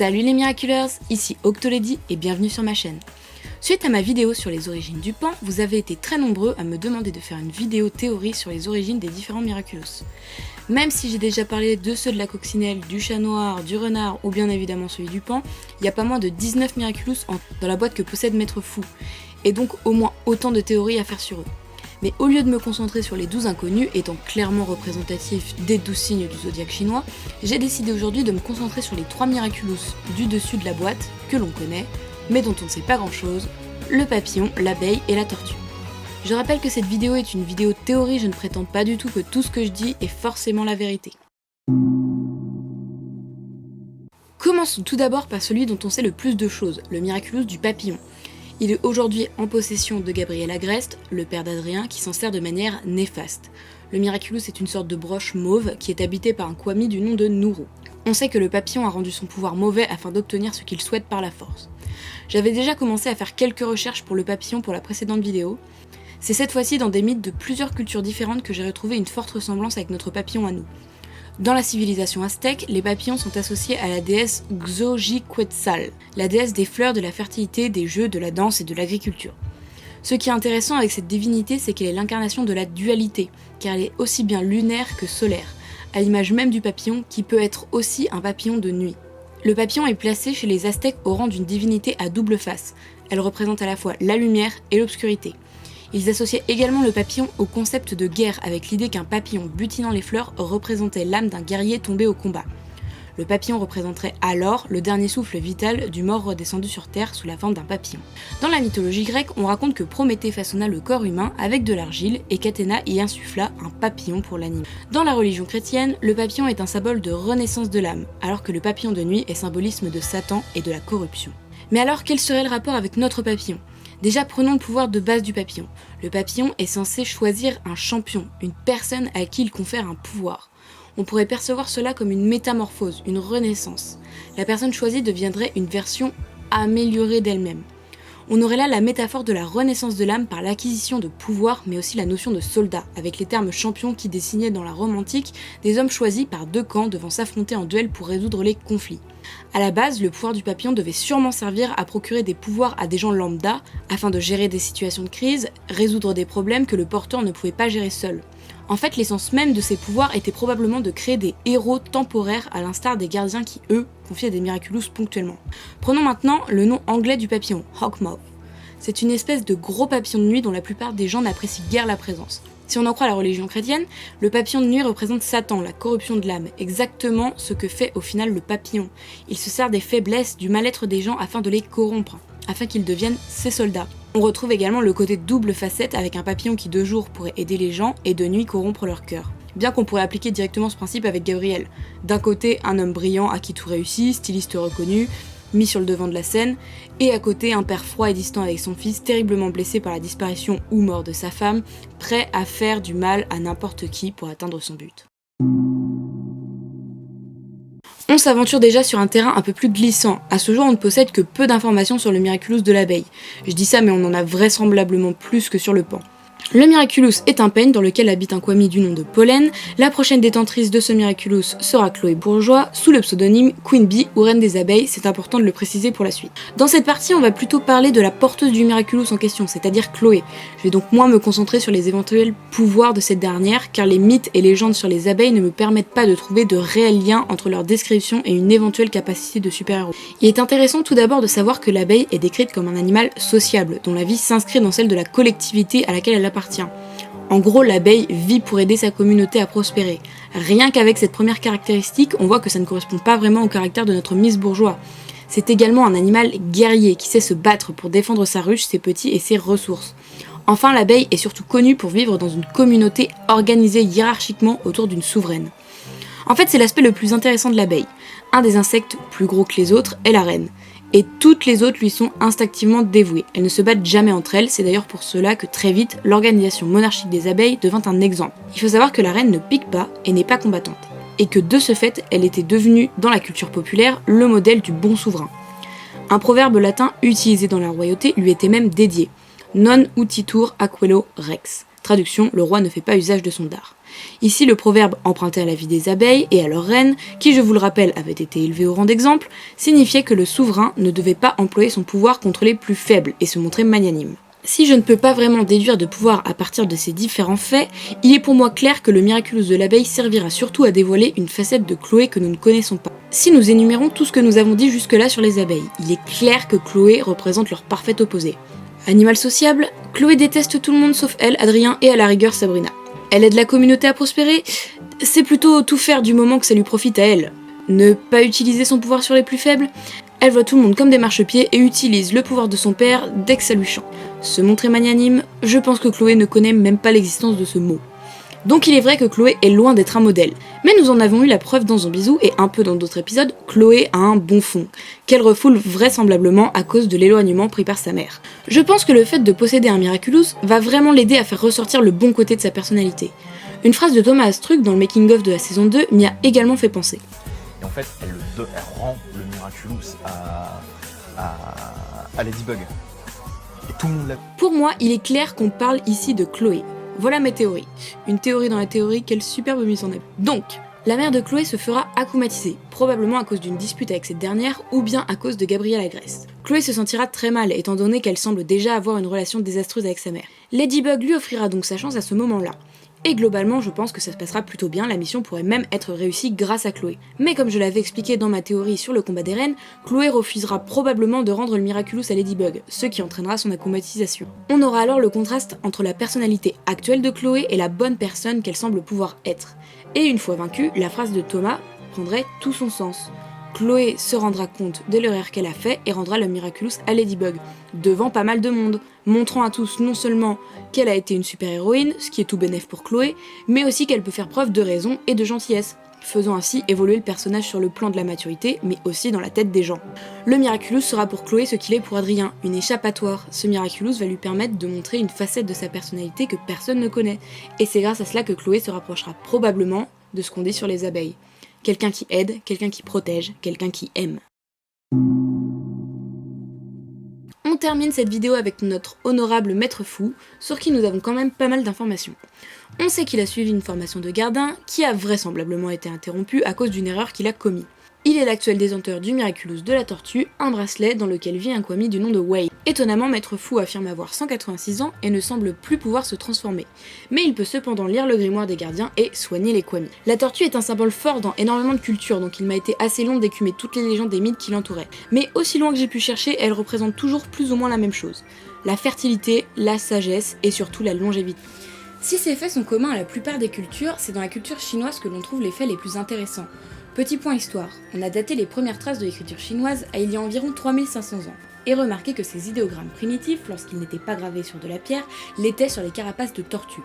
Salut les Miraculeurs, ici Octolady et bienvenue sur ma chaîne. Suite à ma vidéo sur les origines du pan, vous avez été très nombreux à me demander de faire une vidéo théorie sur les origines des différents Miraculous. Même si j'ai déjà parlé de ceux de la coccinelle, du chat noir, du renard ou bien évidemment celui du pan, il y a pas moins de 19 Miraculous dans la boîte que possède Maître Fou, et donc au moins autant de théories à faire sur eux. Mais au lieu de me concentrer sur les 12 inconnus, étant clairement représentatifs des 12 signes du zodiaque chinois, j'ai décidé aujourd'hui de me concentrer sur les 3 Miraculous du dessus de la boîte, que l'on connaît, mais dont on ne sait pas grand chose, le papillon, l'abeille et la tortue. Je rappelle que cette vidéo est une vidéo théorie, je ne prétends pas du tout que tout ce que je dis est forcément la vérité. Commençons tout d'abord par celui dont on sait le plus de choses, le Miraculous du papillon. Il est aujourd'hui en possession de Gabriel Agreste, le père d'Adrien, qui s'en sert de manière néfaste. Le Miraculous est une sorte de broche mauve qui est habité par un kwami du nom de Nourou. On sait que le papillon a rendu son pouvoir mauvais afin d'obtenir ce qu'il souhaite par la force. J'avais déjà commencé à faire quelques recherches pour le papillon pour la précédente vidéo. C'est cette fois-ci dans des mythes de plusieurs cultures différentes que j'ai retrouvé une forte ressemblance avec notre papillon à nous. Dans la civilisation aztèque, les papillons sont associés à la déesse Xochiquetzal, la déesse des fleurs, de la fertilité, des jeux, de la danse et de l'agriculture. Ce qui est intéressant avec cette divinité, c'est qu'elle est l'incarnation de la dualité, car elle est aussi bien lunaire que solaire, à l'image même du papillon qui peut être aussi un papillon de nuit. Le papillon est placé chez les Aztèques au rang d'une divinité à double face. Elle représente à la fois la lumière et l'obscurité. Ils associaient également le papillon au concept de guerre, avec l'idée qu'un papillon butinant les fleurs représentait l'âme d'un guerrier tombé au combat. Le papillon représenterait alors le dernier souffle vital du mort redescendu sur terre sous la forme d'un papillon. Dans la mythologie grecque, on raconte que Prométhée façonna le corps humain avec de l'argile et qu'Athéna y insuffla un papillon pour l'animer. Dans la religion chrétienne, le papillon est un symbole de renaissance de l'âme, alors que le papillon de nuit est symbolisme de Satan et de la corruption. Mais alors, quel serait le rapport avec notre papillon ? Déjà, prenons le pouvoir de base du papillon. Le papillon est censé choisir un champion, une personne à qui il confère un pouvoir. On pourrait percevoir cela comme une métamorphose, une renaissance. La personne choisie deviendrait une version améliorée d'elle-même. On aurait là la métaphore de la renaissance de l'âme par l'acquisition de pouvoir, mais aussi la notion de soldat, avec les termes champions qui désignaient dans la Rome antique des hommes choisis par deux camps devant s'affronter en duel pour résoudre les conflits. A la base, le pouvoir du papillon devait sûrement servir à procurer des pouvoirs à des gens lambda, afin de gérer des situations de crise, résoudre des problèmes que le porteur ne pouvait pas gérer seul. En fait, l'essence même de ces pouvoirs était probablement de créer des héros temporaires à l'instar des gardiens qui, eux, confiaient des Miraculous ponctuellement. Prenons maintenant le nom anglais du papillon, Hawkmoth. C'est une espèce de gros papillon de nuit dont la plupart des gens n'apprécient guère la présence. Si on en croit la religion chrétienne, le papillon de nuit représente Satan, la corruption de l'âme, exactement ce que fait au final le papillon. Il se sert des faiblesses, du mal-être des gens afin de les corrompre, afin qu'ils deviennent ses soldats. On retrouve également le côté double facette avec un papillon qui de jour pourrait aider les gens et de nuit corrompre leur cœur. Bien qu'on pourrait appliquer directement ce principe avec Gabriel. D'un côté, un homme brillant à qui tout réussit, styliste reconnu, mis sur le devant de la scène, et à côté, un père froid et distant avec son fils, terriblement blessé par la disparition ou mort de sa femme, prêt à faire du mal à n'importe qui pour atteindre son but. On s'aventure déjà sur un terrain un peu plus glissant. À ce jour, on ne possède que peu d'informations sur le Miraculous de l'abeille. Je dis ça, mais on en a vraisemblablement plus que sur le pan. Le Miraculous est un peigne dans lequel habite un kwami du nom de Pollen. La prochaine détentrice de ce Miraculous sera Chloé Bourgeois, sous le pseudonyme Queen Bee ou Reine des Abeilles, c'est important de le préciser pour la suite. Dans cette partie, on va plutôt parler de la porteuse du Miraculous en question, c'est-à-dire Chloé. Je vais donc moins me concentrer sur les éventuels pouvoirs de cette dernière, car les mythes et légendes sur les abeilles ne me permettent pas de trouver de réels liens entre leur description et une éventuelle capacité de super-héros. Il est intéressant tout d'abord de savoir que l'abeille est décrite comme un animal sociable, dont la vie s'inscrit dans celle de la collectivité à laquelle elle appartient. En gros, l'abeille vit pour aider sa communauté à prospérer. Rien qu'avec cette première caractéristique, on voit que ça ne correspond pas vraiment au caractère de notre Miss Bourgeois. C'est également un animal guerrier qui sait se battre pour défendre sa ruche, ses petits et ses ressources. Enfin, l'abeille est surtout connue pour vivre dans une communauté organisée hiérarchiquement autour d'une souveraine. En fait, c'est l'aspect le plus intéressant de l'abeille. Un des insectes plus gros que les autres est la reine. Et toutes les autres lui sont instinctivement dévouées. Elles ne se battent jamais entre elles, c'est d'ailleurs pour cela que très vite, l'organisation monarchique des abeilles devint un exemple. Il faut savoir que la reine ne pique pas et n'est pas combattante, et que de ce fait, elle était devenue, dans la culture populaire, le modèle du bon souverain. Un proverbe latin utilisé dans la royauté lui était même dédié, non utitur aquello rex, Traduction, le roi ne fait pas usage de son dard. Ici, le proverbe emprunté à la vie des abeilles et à leur reine, qui je vous le rappelle avait été élevé au rang d'exemple, signifiait que le souverain ne devait pas employer son pouvoir contre les plus faibles et se montrer magnanime. Si je ne peux pas vraiment déduire de pouvoir à partir de ces différents faits, il est pour moi clair que le Miraculous de l'abeille servira surtout à dévoiler une facette de Chloé que nous ne connaissons pas. Si nous énumérons tout ce que nous avons dit jusque-là sur les abeilles, il est clair que Chloé représente leur parfait opposé. Animal sociable, Chloé déteste tout le monde sauf elle, Adrien et à la rigueur Sabrina. Elle aide la communauté à prospérer, c'est plutôt tout faire du moment que ça lui profite à elle. Ne pas utiliser son pouvoir sur les plus faibles, elle voit tout le monde comme des marchepieds et utilise le pouvoir de son père dès que ça lui chante. Se montrer magnanime, je pense que Chloé ne connaît même pas l'existence de ce mot. Donc il est vrai que Chloé est loin d'être un modèle, mais nous en avons eu la preuve dans Zombizou et un peu dans d'autres épisodes, Chloé a un bon fond, qu'elle refoule vraisemblablement à cause de l'éloignement pris par sa mère. Je pense que le fait de posséder un Miraculous va vraiment l'aider à faire ressortir le bon côté de sa personnalité. Une phrase de Thomas Astruc dans le making-of de la saison 2 m'y a également fait penser. Et en fait, elle rend le Miraculous à Ladybug. Et tout le monde l'a. Pour moi, il est clair qu'on parle ici de Chloé. Voilà mes théories. Une théorie dans la théorie, quelle superbe mise en œuvre. Donc, la mère de Chloé se fera akumatiser, probablement à cause d'une dispute avec cette dernière ou bien à cause de Gabrielle Agreste. Chloé se sentira très mal étant donné qu'elle semble déjà avoir une relation désastreuse avec sa mère. Ladybug lui offrira donc sa chance à ce moment-là. Et globalement, je pense que ça se passera plutôt bien, la mission pourrait même être réussie grâce à Chloé. Mais comme je l'avais expliqué dans ma théorie sur le combat des reines, Chloé refusera probablement de rendre le Miraculous à Ladybug, ce qui entraînera son akumatisation. On aura alors le contraste entre la personnalité actuelle de Chloé et la bonne personne qu'elle semble pouvoir être. Et une fois vaincue, la phrase de Thomas prendrait tout son sens. Chloé se rendra compte de l'erreur qu'elle a fait et rendra le Miraculous à Ladybug, devant pas mal de monde, montrant à tous non seulement qu'elle a été une super-héroïne, ce qui est tout bénef pour Chloé, mais aussi qu'elle peut faire preuve de raison et de gentillesse, faisant ainsi évoluer le personnage sur le plan de la maturité, mais aussi dans la tête des gens. Le Miraculous sera pour Chloé ce qu'il est pour Adrien, une échappatoire. Ce Miraculous va lui permettre de montrer une facette de sa personnalité que personne ne connaît, et c'est grâce à cela que Chloé se rapprochera probablement de ce qu'on dit sur les abeilles. Quelqu'un qui aide, quelqu'un qui protège, quelqu'un qui aime. On termine cette vidéo avec notre honorable maître fou, sur qui nous avons quand même pas mal d'informations. On sait qu'il a suivi une formation de gardien, qui a vraisemblablement été interrompue à cause d'une erreur qu'il a commise. Il est l'actuel détenteur du Miraculous de la Tortue, un bracelet dans lequel vit un Kwami du nom de Wade. Étonnamment, Maître Fou affirme avoir 186 ans et ne semble plus pouvoir se transformer. Mais il peut cependant lire le grimoire des gardiens et soigner les Kwami. La tortue est un symbole fort dans énormément de cultures, donc il m'a été assez long d'écumer toutes les légendes et mythes qui l'entouraient. Mais aussi loin que j'ai pu chercher, elle représente toujours plus ou moins la même chose. La fertilité, la sagesse et surtout la longévité. Si ces faits sont communs à la plupart des cultures, c'est dans la culture chinoise que l'on trouve les faits les plus intéressants. Petit point histoire, on a daté les premières traces de l'écriture chinoise à il y a environ 3500 ans. Et remarquez que ces idéogrammes primitifs, lorsqu'ils n'étaient pas gravés sur de la pierre, l'étaient sur les carapaces de tortues.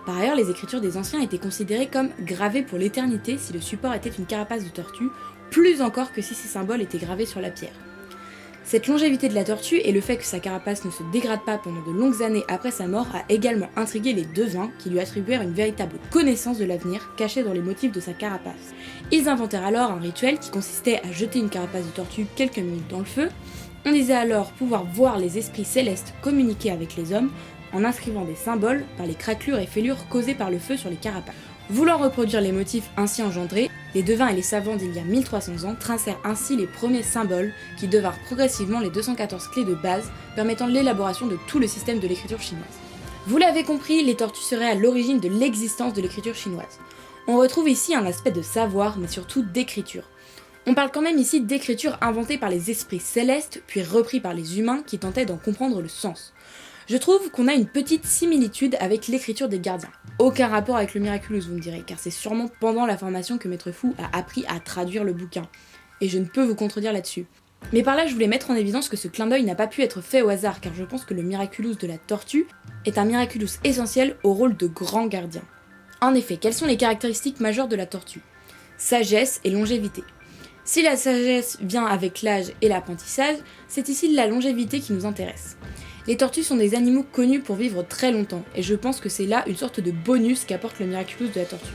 Par ailleurs, les écritures des anciens étaient considérées comme gravées pour l'éternité si le support était une carapace de tortue, plus encore que si ces symboles étaient gravés sur la pierre. Cette longévité de la tortue et le fait que sa carapace ne se dégrade pas pendant de longues années après sa mort a également intrigué les devins qui lui attribuèrent une véritable connaissance de l'avenir cachée dans les motifs de sa carapace. Ils inventèrent alors un rituel qui consistait à jeter une carapace de tortue quelques minutes dans le feu. On disait alors pouvoir voir les esprits célestes communiquer avec les hommes en inscrivant des symboles par les craquelures et fêlures causées par le feu sur les carapaces. Voulant reproduire les motifs ainsi engendrés, les devins et les savants d'il y a 1300 ans tracèrent ainsi les premiers symboles qui devinrent progressivement les 214 clés de base permettant l'élaboration de tout le système de l'écriture chinoise. Vous l'avez compris, les tortues seraient à l'origine de l'existence de l'écriture chinoise. On retrouve ici un aspect de savoir, mais surtout d'écriture. On parle quand même ici d'écriture inventée par les esprits célestes, puis repris par les humains qui tentaient d'en comprendre le sens. Je trouve qu'on a une petite similitude avec l'écriture des gardiens. Aucun rapport avec le Miraculous, vous me direz, car c'est sûrement pendant la formation que Maître Fou a appris à traduire le bouquin. Et je ne peux vous contredire là-dessus. Mais par là, je voulais mettre en évidence que ce clin d'œil n'a pas pu être fait au hasard, car je pense que le Miraculous de la Tortue est un Miraculous essentiel au rôle de grand gardien. En effet, quelles sont les caractéristiques majeures de la tortue ? Sagesse et longévité. Si la sagesse vient avec l'âge et l'apprentissage, c'est ici la longévité qui nous intéresse. Les tortues sont des animaux connus pour vivre très longtemps, et je pense que c'est là une sorte de bonus qu'apporte le Miraculous de la tortue.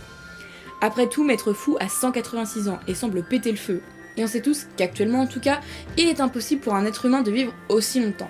Après tout, Maître Fou a 186 ans et semble péter le feu, et on sait tous qu'actuellement en tout cas, il est impossible pour un être humain de vivre aussi longtemps.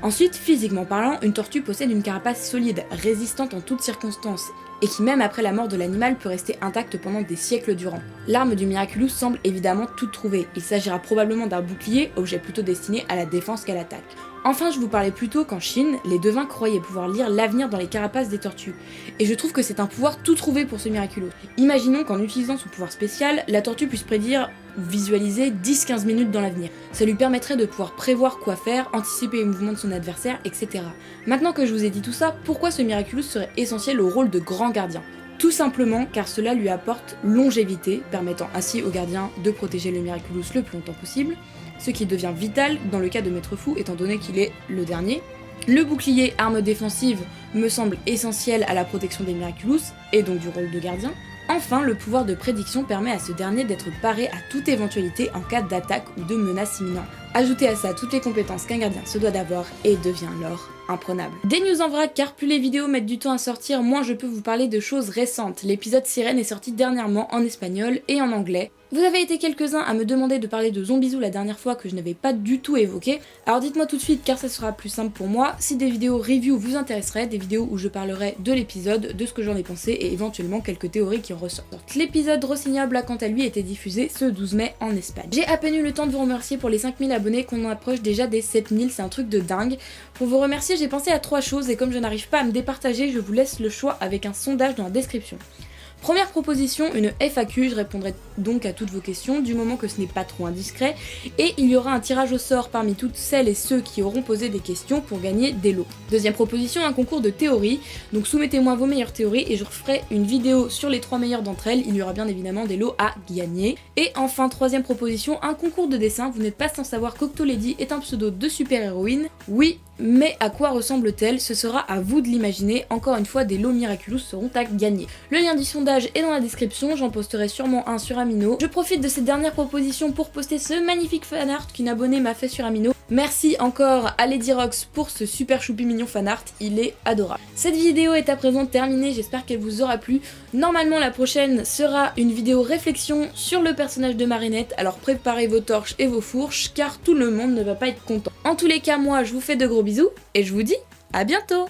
Ensuite, physiquement parlant, une tortue possède une carapace solide, résistante en toutes circonstances, et qui même après la mort de l'animal peut rester intacte pendant des siècles durant. L'arme du Miraculous semble évidemment toute trouvée, il s'agira probablement d'un bouclier, objet plutôt destiné à la défense qu'à l'attaque. Enfin, je vous parlais plus tôt qu'en Chine, les devins croyaient pouvoir lire l'avenir dans les carapaces des tortues, et je trouve que c'est un pouvoir tout trouvé pour ce Miraculous. Imaginons qu'en utilisant son pouvoir spécial, la tortue puisse prédire ou visualiser 10-15 minutes dans l'avenir. Ça lui permettrait de pouvoir prévoir quoi faire, anticiper les mouvements de son adversaire, etc. Maintenant que je vous ai dit tout ça, pourquoi ce Miraculous serait essentiel au rôle de grand gardien ? Tout simplement car cela lui apporte longévité, permettant ainsi au gardien de protéger le Miraculous le plus longtemps possible, ce qui devient vital dans le cas de Maître Fou étant donné qu'il est le dernier. Le bouclier, arme défensive, me semble essentiel à la protection des Miraculous et donc du rôle de gardien. Enfin, le pouvoir de prédiction permet à ce dernier d'être paré à toute éventualité en cas d'attaque ou de menace imminente. Ajoutez à ça toutes les compétences qu'un gardien se doit d'avoir et devient alors imprenable. Des news en vrac, car plus les vidéos mettent du temps à sortir, moins je peux vous parler de choses récentes. L'épisode Sirène est sorti dernièrement en espagnol et en anglais. Vous avez été quelques-uns à me demander de parler de Zombizou la dernière fois que je n'avais pas du tout évoqué, alors dites-moi tout de suite car ça sera plus simple pour moi, si des vidéos review vous intéresseraient, des vidéos où je parlerai de l'épisode, de ce que j'en ai pensé et éventuellement quelques théories qui en ressortent. L'épisode Rossignol a quant à lui été diffusé ce 12 mai en Espagne. J'ai à peine eu le temps de vous remercier pour les 5000 abonnés qu'on en approche déjà des 7000, c'est un truc de dingue. Pour vous remercier, j'ai pensé à 3 choses et comme je n'arrive pas à me départager, je vous laisse le choix avec un sondage dans la description. Première proposition, une FAQ, je répondrai donc à toutes vos questions du moment que ce n'est pas trop indiscret et il y aura un tirage au sort parmi toutes celles et ceux qui auront posé des questions pour gagner des lots. Deuxième proposition, un concours de théorie, donc soumettez-moi vos meilleures théories et je ferai une vidéo sur les 3 meilleures d'entre elles, il y aura bien évidemment des lots à gagner. Et enfin, troisième proposition, un concours de dessin, vous n'êtes pas sans savoir qu'Octolady est un pseudo de super-héroïne, oui, mais à quoi ressemble-t-elle? Ce sera à vous de l'imaginer, encore une fois des lots Miraculous seront à gagner. Le lien du sondage est dans la description, j'en posterai sûrement un sur Amino. Je profite de cette dernière proposition pour poster ce magnifique fanart qu'une abonnée m'a fait sur Amino. Merci encore à Lady Rox pour ce super choupi mignon fanart, il est adorable. Cette vidéo est à présent terminée, j'espère qu'elle vous aura plu. Normalement la prochaine sera une vidéo réflexion sur le personnage de Marinette, alors préparez vos torches et vos fourches car tout le monde ne va pas être content. En tous les cas, moi je vous fais de gros bisous et je vous dis à bientôt.